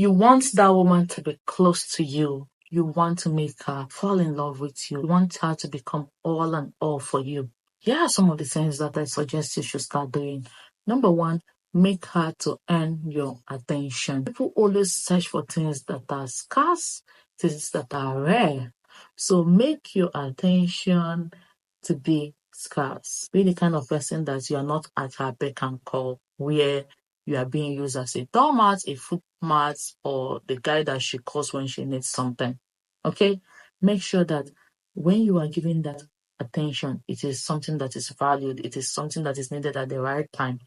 You want that woman to be close to you. You want to make her fall in love with you. You want her to become all and all for you. Here are some of the things that I suggest you should start doing. Number one, make her to earn your attention. People always search for things that are scarce, things that are rare. So make your attention to be scarce. Be the kind of person that you are not at her beck and call, where you are being used as a doormat, a footmat, or the guy that she calls when she needs something. Okay? Make sure that when you are giving that attention, it is something that is valued, it is something that is needed at the right time.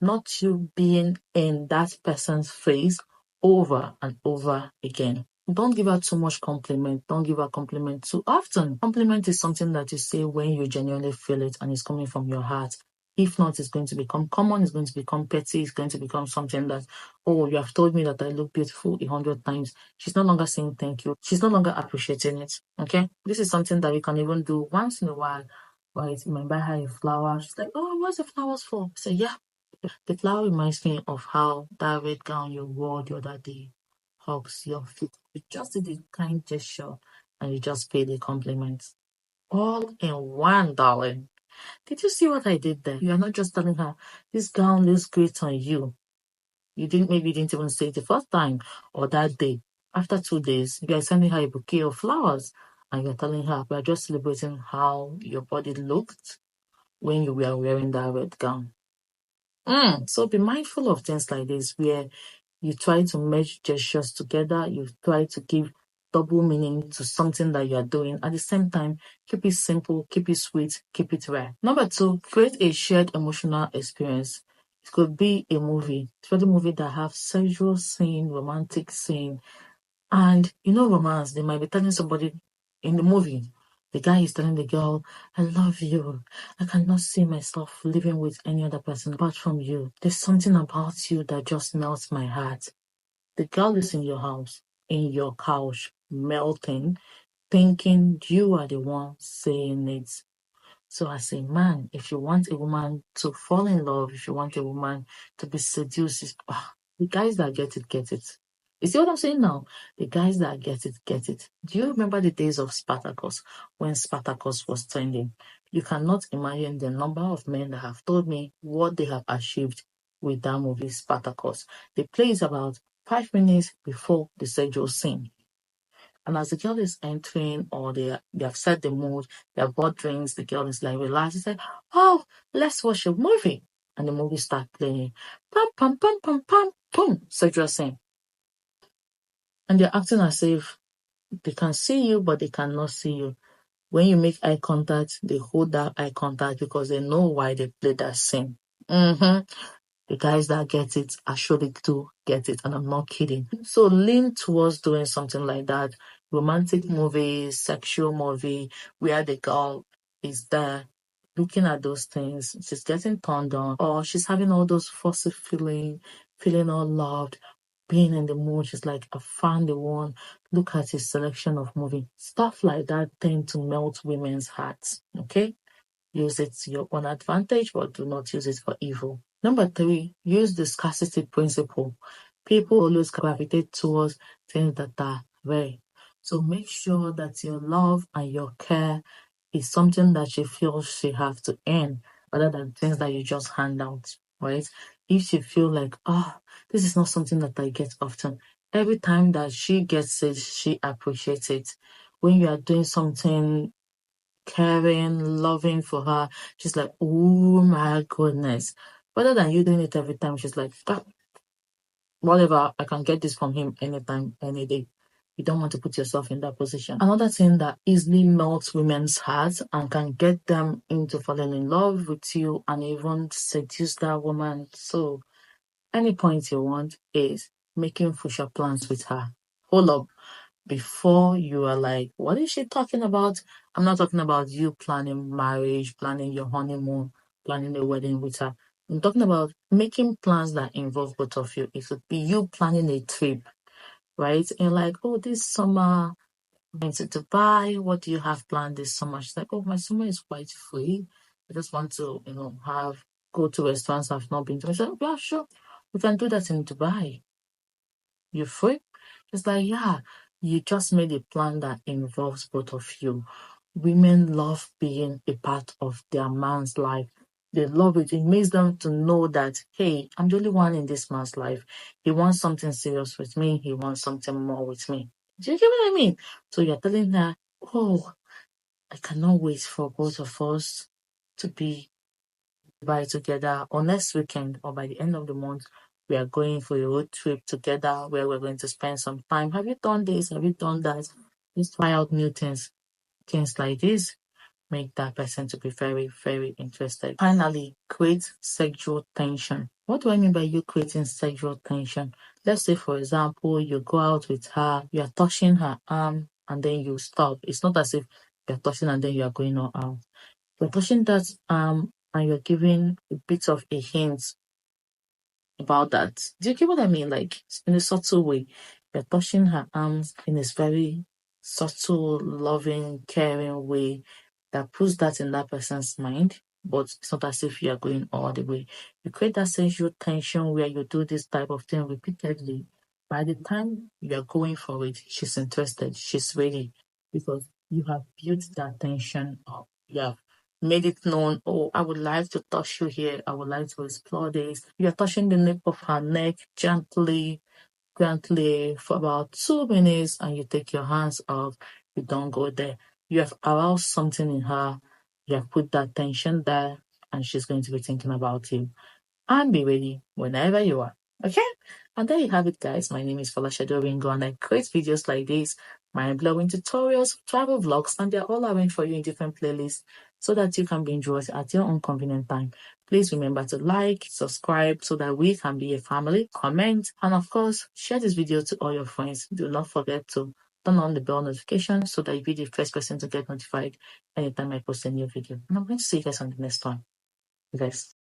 Not you being in that person's face over and over again. Don't give her too much compliment. Don't give her compliment too often. Compliment is something that you say when you genuinely feel it and it's coming from your heart. If not, it's going to become common, it's going to become petty, it's going to become something that, oh, you have told me that I look beautiful 100 times. She's no longer saying thank you. She's no longer appreciating it. Okay? This is something that we can even do once in a while. Right? You might buy her a flower. She's like, oh, what's the flowers for? I say, yeah. The flower reminds me of how that red gown you wore the other day hugs your feet. You just did a kind gesture and you just paid a compliment. All in one, darling. Did you see what I did there? You are not just telling her, this gown looks great on you. Maybe you didn't even say it the first time or that day. After 2 days, you are sending her a bouquet of flowers and you're telling her, we are just celebrating how your body looked when you were wearing that red gown. So be mindful of things like this where you try to merge gestures together, you try to give double meaning to something that you are doing. At the same time, keep it simple, keep it sweet, keep it rare. Number two, create a shared emotional experience. It could be a movie. It's a movie that have sexual scene, romantic scene. And romance, they might be telling somebody in the movie, the guy is telling the girl, I love you. I cannot see myself living with any other person apart from you. There's something about you that just melts my heart. The girl is in your house, in your couch, melting, thinking you are the one saying it. So as a man, if you want a woman to fall in love, if you want a woman to be seduced, the guys that get it, get it. You see what I'm saying now? The guys that get it, get it. Do you remember the days of Spartacus, when Spartacus was trending? You cannot imagine the number of men that have told me what they have achieved with that movie, Spartacus. They play it about 5 minutes before the sexual scene. And as the girl is entering, or they have set the mood, they have bought drinks, the girl is like relaxed. She said, oh, let's watch a movie. And the movie starts playing. Pum, pum, pum, pum, pum, boom, sexual scene. And they're acting as if they can see you, but they cannot see you. When you make eye contact, they hold that eye contact because they know why they play that scene. The guys that get it actually do get it, and I'm not kidding. So lean towards doing something like that. Romantic movie, sexual movie, where the girl is there looking at those things, she's getting turned on, or she's having all those fussy feeling all loved, being in the mood. She's like, I found the one. Look at his selection of movie. Stuff like that tend to melt women's hearts. Okay? Use it to your own advantage, but do not use it for evil. Number three, use the scarcity principle. People always gravitate towards things that are rare. So make sure that your love and your care is something that she feels she has to earn rather than things that you just hand out, right? If she feel like, this is not something that I get often, every time that she gets it, she appreciates it. When you are doing something caring, loving for her, she's like, oh my goodness. Rather than you doing it every time, she's like, whatever, I can get this from him anytime, any day. You don't want to put yourself in that position. Another thing that easily melts women's hearts and can get them into falling in love with you and even seduce that woman. So any point you want is making future plans with her. Hold up. Before you are like, what is she talking about? I'm not talking about you planning marriage, planning your honeymoon, planning a wedding with her. I'm talking about making plans that involve both of you. It could be you planning a trip, right? And like, oh, this summer, I'm going to Dubai. What do you have planned this summer? She's like, oh, my summer is quite free. I just want to, go to restaurants I've not been to. I said, yeah, sure. We can do that in Dubai. You free? It's like, yeah, you just made a plan that involves both of you. Women love being a part of their man's life. They love it. It makes them to know that, hey, I'm the only one in this man's life. He wants something serious with me. He wants something more with me. Do you get what I mean? So you're telling her, oh, I cannot wait for both of us to be by together or next weekend or by the end of the month. We are going for a road trip together where we're going to spend some time. Have you done this? Have you done that? Let's try out new things. Things like this make that person to be very, very interested. Finally, create sexual tension. What do I mean by you creating sexual tension? Let's say, for example, you go out with her, you are touching her arm, and then you stop. It's not as if you're touching and then you are going all out. You're touching that arm and you're giving a bit of a hint about that. Do you get what I mean? Like in a subtle way. You're touching her arms in this very subtle, loving, caring way that puts that in that person's mind. But it's not as if you are going all the way. You create that sensual tension where you do this type of thing repeatedly. By the time you're going for it, she's interested, she's ready because you have built that tension up. You have made it known, oh, I would like to touch you here. I would like to explore this. You're touching the nape of her neck gently, gently for about 2 minutes, and you take your hands off. You don't go there. You have aroused something in her. You have put that tension there, and she's going to be thinking about you. And be ready whenever you are. Okay? And there you have it, guys. My name is Oringoshade Oringo, and I create videos like this, mind-blowing tutorials, travel vlogs, and they're all arranged for you in different playlists so that you can binge watch at your own convenient time. Please remember to like, subscribe so that we can be a family, comment, and of course, share this video to all your friends. Do not forget to turn on the bell notification so that you'll be the first person to get notified anytime I post a new video. And I'm going to see you guys on the next one. Guys.